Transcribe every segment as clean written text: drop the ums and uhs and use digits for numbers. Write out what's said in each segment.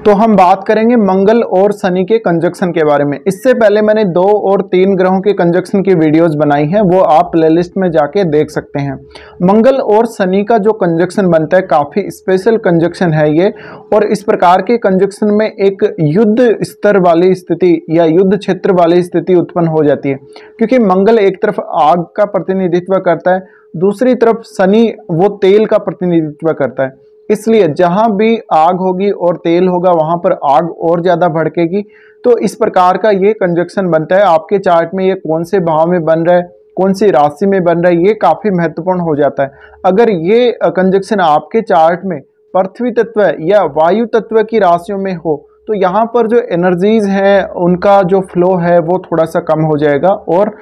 तो हम बात करेंगे मंगल और शनि के कंजक्शन के बारे में। इससे पहले मैंने 2 और 3 ग्रहों के कंजक्शन की वीडियोस बनाई हैं, वो आप प्लेलिस्ट में जाके देख सकते हैं। मंगल और शनि का जो कंजक्शन बनता है काफ़ी स्पेशल कंजक्शन है ये, और इस प्रकार के कंजक्शन में एक युद्ध स्तर वाली स्थिति या युद्ध क्षेत्र वाली स्थिति उत्पन्न हो जाती है, क्योंकि मंगल एक तरफ आग का प्रतिनिधित्व करता है, दूसरी तरफ शनि वो तेल का प्रतिनिधित्व करता है। इसलिए जहां भी आग होगी और तेल होगा वहां पर आग और ज्यादा भड़केगी। तो इस प्रकार का ये कंजक्शन बनता है। आपके चार्ट में ये कौन से भाव में बन रहा है, कौन सी राशि में बन रहा है, ये काफी महत्वपूर्ण हो जाता है। अगर ये कंजक्शन आपके चार्ट में पृथ्वी तत्व या वायु तत्व की राशियों में हो तो यहाँ पर जो एनर्जीज हैं उनका जो फ्लो है वो थोड़ा सा कम हो जाएगा, और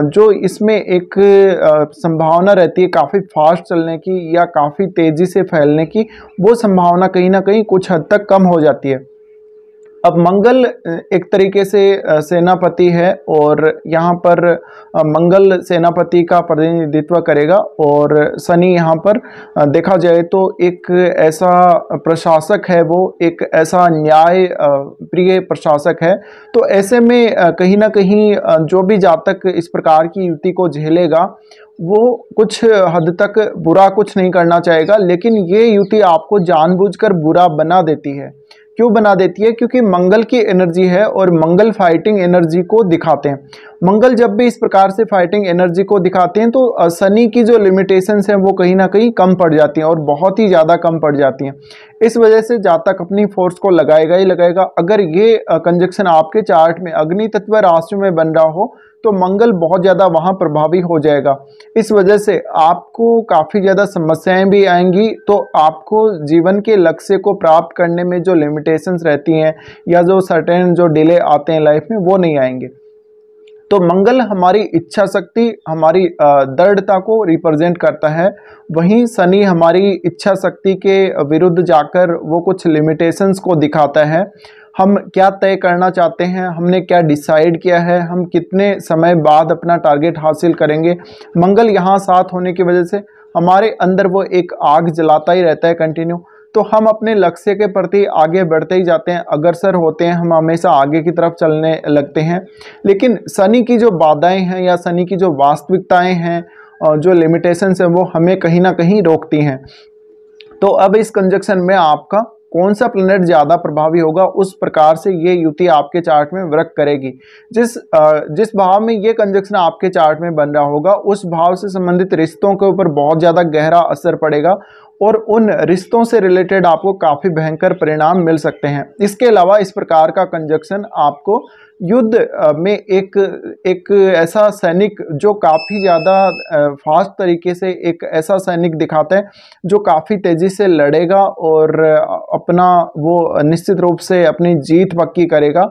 जो इसमें एक संभावना रहती है काफ़ी फास्ट चलने की या काफ़ी तेज़ी से फैलने की, वो संभावना कहीं ना कहीं कुछ हद तक कम हो जाती है। अब मंगल एक तरीके से सेनापति है, और यहाँ पर मंगल सेनापति का प्रतिनिधित्व करेगा, और शनि यहाँ पर देखा जाए तो एक ऐसा प्रशासक है, वो एक ऐसा न्याय प्रिय प्रशासक है। तो ऐसे में कहीं ना कहीं जो भी जातक इस प्रकार की युति को झेलेगा वो कुछ हद तक बुरा कुछ नहीं करना चाहेगा, लेकिन ये युति आपको जानबूझकर बुरा बना देती है। क्यों बना देती है? क्योंकि मंगल की एनर्जी है और मंगल फाइटिंग एनर्जी को दिखाते हैं। मंगल जब भी इस प्रकार से फाइटिंग एनर्जी को दिखाते हैं तो शनि की जो लिमिटेशंस हैं वो कहीं ना कहीं कम पड़ जाती हैं, और बहुत ही ज़्यादा कम पड़ जाती हैं। इस वजह से जातक अपनी फोर्स को लगाएगा ही लगाएगा। अगर ये कंजक्शन आपके चार्ट में अग्नि तत्व राशि में बन रहा हो तो मंगल बहुत ज़्यादा वहाँ प्रभावी हो जाएगा। इस वजह से आपको काफ़ी ज़्यादा समस्याएं भी आएंगी, तो आपको जीवन के लक्ष्य को प्राप्त करने में जो लिमिटेशंस रहती हैं या जो सर्टेन जो डिले आते हैं लाइफ में वो नहीं आएंगे। तो मंगल हमारी इच्छा शक्ति, हमारी दृढ़ता को रिप्रेजेंट करता है, वहीं शनि हमारी इच्छा शक्ति के विरुद्ध जाकर वो कुछ लिमिटेशंस को दिखाता है। हम क्या तय करना चाहते हैं, हमने क्या डिसाइड किया है, हम कितने समय बाद अपना टारगेट हासिल करेंगे। मंगल यहाँ साथ होने की वजह से हमारे अंदर वो एक आग जलाता ही रहता है कंटिन्यू, तो हम अपने लक्ष्य के प्रति आगे बढ़ते ही जाते हैं, अग्रसर होते हैं, हम हमेशा आगे की तरफ चलने लगते हैं। लेकिन शनि की जो बाधाएं हैं या शनि की जो वास्तविकताएं हैं, जो लिमिटेशंस हैं, वो हमें कहीं ना कहीं रोकती हैं। तो अब इस कंजक्शन में आपका कौन सा प्लैनेट ज़्यादा प्रभावी होगा, उस प्रकार से ये युति आपके चार्ट में वर्क करेगी। जिस भाव में ये कंजक्शन आपके चार्ट में बन रहा होगा उस भाव से संबंधित रिश्तों के ऊपर बहुत ज़्यादा गहरा असर पड़ेगा, और उन रिश्तों से रिलेटेड आपको काफ़ी भयंकर परिणाम मिल सकते हैं। इसके अलावा इस प्रकार का कंजक्शन आपको युद्ध में एक ऐसा सैनिक जो काफ़ी ज़्यादा फास्ट तरीके से एक ऐसा सैनिक दिखाता है जो काफ़ी तेज़ी से लड़ेगा और अपना वो निश्चित रूप से अपनी जीत पक्की करेगा,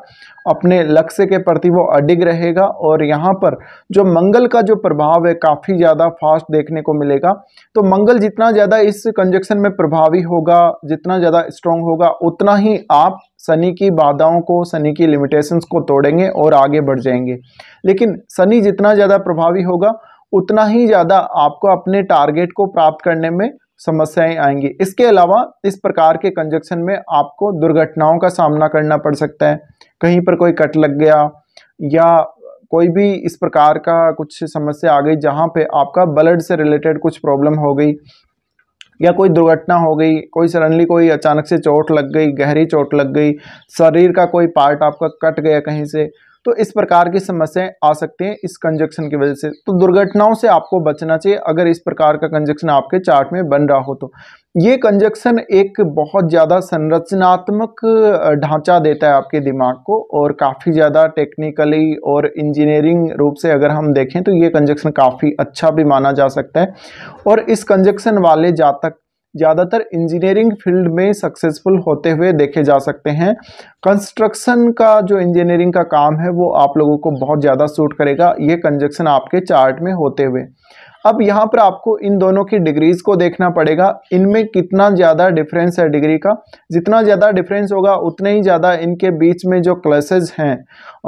अपने लक्ष्य के प्रति वो अडिग रहेगा। और यहाँ पर जो मंगल का जो प्रभाव है काफ़ी ज़्यादा फास्ट देखने को मिलेगा। तो मंगल जितना ज़्यादा इस कंजक्शन में प्रभावी होगा, जितना ज़्यादा स्ट्रॉन्ग होगा, उतना ही आप शनि की बाधाओं को, शनि की लिमिटेशंस को तोड़ेंगे और आगे बढ़ जाएंगे। लेकिन शनि जितना ज़्यादा प्रभावी होगा उतना ही ज़्यादा आपको अपने टारगेट को प्राप्त करने में समस्याएं आएंगी। इसके अलावा इस प्रकार के कंजक्शन में आपको दुर्घटनाओं का सामना करना पड़ सकता है। कहीं पर कोई कट लग गया या कोई भी इस प्रकार का कुछ समस्या आ गई जहाँ पे आपका ब्लड से रिलेटेड कुछ प्रॉब्लम हो गई या कोई दुर्घटना हो गई, कोई सडनली कोई अचानक से चोट लग गई, गहरी चोट लग गई, शरीर का कोई पार्ट आपका कट गया कहीं से, तो इस प्रकार की समस्याएं आ सकती हैं इस कंजक्शन की वजह से। तो दुर्घटनाओं से आपको बचना चाहिए अगर इस प्रकार का कंजक्शन आपके चार्ट में बन रहा हो। तो ये कंजक्शन एक बहुत ज़्यादा संरचनात्मक ढांचा देता है आपके दिमाग को, और काफ़ी ज़्यादा टेक्निकली और इंजीनियरिंग रूप से अगर हम देखें तो ये कंजक्शन काफ़ी अच्छा भी माना जा सकता है। और इस कंजक्शन वाले जातक ज़्यादातर इंजीनियरिंग फील्ड में सक्सेसफुल होते हुए देखे जा सकते हैं। कंस्ट्रक्शन का जो इंजीनियरिंग का काम है वो आप लोगों को बहुत ज़्यादा सूट करेगा ये कंजक्शन आपके चार्ट में होते हुए। अब यहाँ पर आपको इन दोनों की डिग्रीज को देखना पड़ेगा, इनमें कितना ज़्यादा डिफरेंस है डिग्री का। जितना ज़्यादा डिफरेंस होगा उतने ही ज़्यादा इनके बीच में जो क्लैशेज हैं,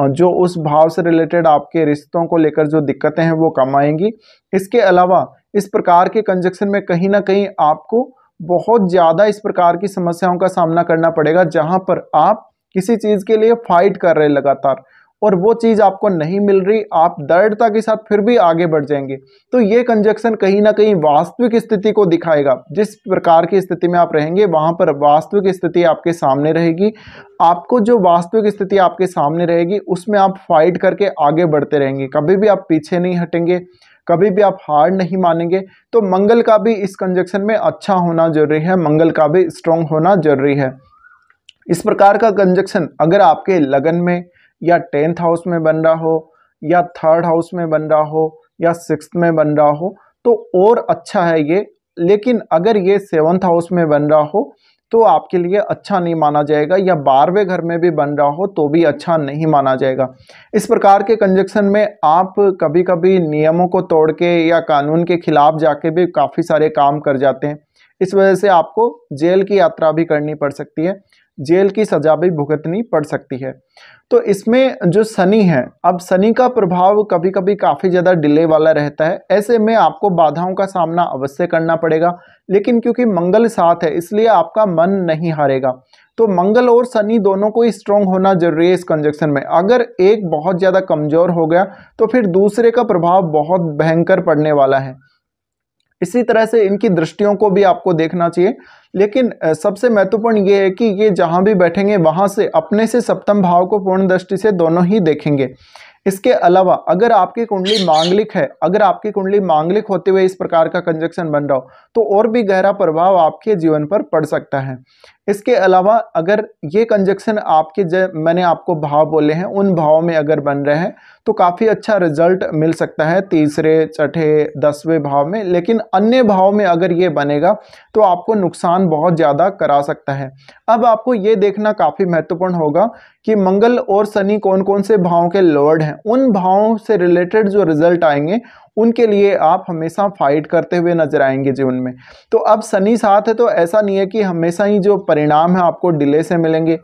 जो उस भाव से रिलेटेड आपके रिश्तों को लेकर जो दिक्कतें हैं वो कम आएंगी। इसके अलावा इस प्रकार के कंजक्शन में कहीं ना कहीं आपको बहुत ज़्यादा इस प्रकार की समस्याओं का सामना करना पड़ेगा, जहां पर आप किसी चीज़ के लिए फाइट कर रहे हैं लगातार और वो चीज़ आपको नहीं मिल रही, आप दृढ़ता के साथ फिर भी आगे बढ़ जाएंगे। तो ये कंजक्शन कहीं ना कहीं वास्तविक स्थिति को दिखाएगा। जिस प्रकार की स्थिति में आप रहेंगे वहां पर वास्तविक स्थिति आपके सामने रहेगी। आपको जो वास्तविक स्थिति आपके सामने रहेगी उसमें आप फाइट करके आगे बढ़ते रहेंगे, कभी भी आप पीछे नहीं हटेंगे, कभी भी आप हार नहीं मानेंगे। तो मंगल का भी इस कंजक्शन में अच्छा होना जरूरी है, मंगल का भी स्ट्रांग होना जरूरी है। इस प्रकार का कंजक्शन अगर आपके लगन में या 10th हाउस में बन रहा हो या 3rd हाउस में बन रहा हो या 6th में बन रहा हो तो और अच्छा है ये। लेकिन अगर ये 7th हाउस में बन रहा हो तो आपके लिए अच्छा नहीं माना जाएगा, या 12वें घर में भी बन रहा हो तो भी अच्छा नहीं माना जाएगा। इस प्रकार के कंजक्शन में आप कभी कभी नियमों को तोड़ के या कानून के खिलाफ जाके भी काफ़ी सारे काम कर जाते हैं। इस वजह से आपको जेल की यात्रा भी करनी पड़ सकती है, जेल की सजा भी भुगतनी पड़ सकती है। तो इसमें जो शनि है, अब शनि का प्रभाव कभी कभी काफ़ी ज़्यादा डिले वाला रहता है, ऐसे में आपको बाधाओं का सामना अवश्य करना पड़ेगा। लेकिन क्योंकि मंगल साथ है इसलिए आपका मन नहीं हारेगा। तो मंगल और शनि दोनों को ही स्ट्रांग होना जरूरी है इस कंजक्शन में। अगर एक बहुत ज़्यादा कमज़ोर हो गया तो फिर दूसरे का प्रभाव बहुत भयंकर पड़ने वाला है। इसी तरह से इनकी दृष्टियों को भी आपको देखना चाहिए। लेकिन सबसे महत्वपूर्ण ये है कि ये जहां भी बैठेंगे वहां से अपने से सप्तम भाव को पूर्ण दृष्टि से दोनों ही देखेंगे। इसके अलावा अगर आपकी कुंडली मांगलिक है, अगर आपकी कुंडली मांगलिक होते हुए इस प्रकार का कंजक्शन बन रहा हो तो और भी गहरा प्रभाव आपके जीवन पर पड़ सकता है। इसके अलावा अगर ये कंजक्शन आपके मैंने आपको भाव बोले हैं उन भावों में अगर बन रहे हैं तो काफ़ी अच्छा रिजल्ट मिल सकता है 3रे, छठे, 10वें भाव में। लेकिन अन्य भाव में अगर ये बनेगा तो आपको नुकसान बहुत ज़्यादा करा सकता है। अब आपको ये देखना काफ़ी महत्वपूर्ण होगा कि मंगल और शनि कौन कौन से भावों के लॉर्ड हैं। उन भावों से रिलेटेड जो रिजल्ट आएंगे उनके लिए आप हमेशा फाइट करते हुए नजर आएंगे जीवन में। तो अब शनि साथ है तो ऐसा नहीं है कि हमेशा ही जो परिणाम है आपको डिले से मिलेंगे।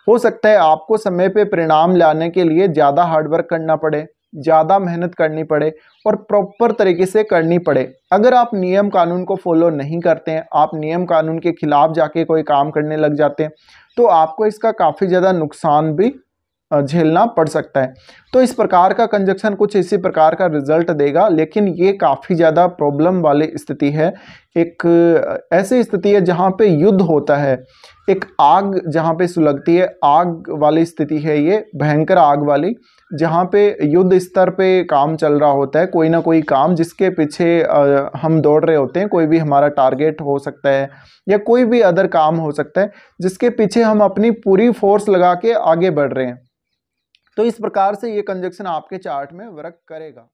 हो सकता है आपको समय पे परिणाम लाने के लिए ज़्यादा हार्डवर्क करना पड़े, ज़्यादा मेहनत करनी पड़े और प्रॉपर तरीके से करनी पड़े। अगर आप नियम कानून को फॉलो नहीं करते हैं, आप नियम कानून के खिलाफ जाके कोई काम करने लग जाते हैं तो आपको इसका काफ़ी ज़्यादा नुकसान भी झेलना पड़ सकता है। तो इस प्रकार का कंजक्शन कुछ इसी प्रकार का रिजल्ट देगा, लेकिन ये काफ़ी ज़्यादा प्रॉब्लम वाली स्थिति है। एक ऐसी स्थिति है जहाँ पे युद्ध होता है, एक आग जहाँ पे सुलगती है, आग वाली स्थिति है ये, भयंकर आग वाली, जहाँ पे युद्ध स्तर पे काम चल रहा होता है, कोई ना कोई काम जिसके पीछे हम दौड़ रहे होते हैं। कोई भी हमारा टारगेट हो सकता है या कोई भी अदर काम हो सकता है जिसके पीछे हम अपनी पूरी फोर्स लगा के आगे बढ़ रहे हैं। तो इस प्रकार से ये कंजक्शन आपके चार्ट में वर्क करेगा।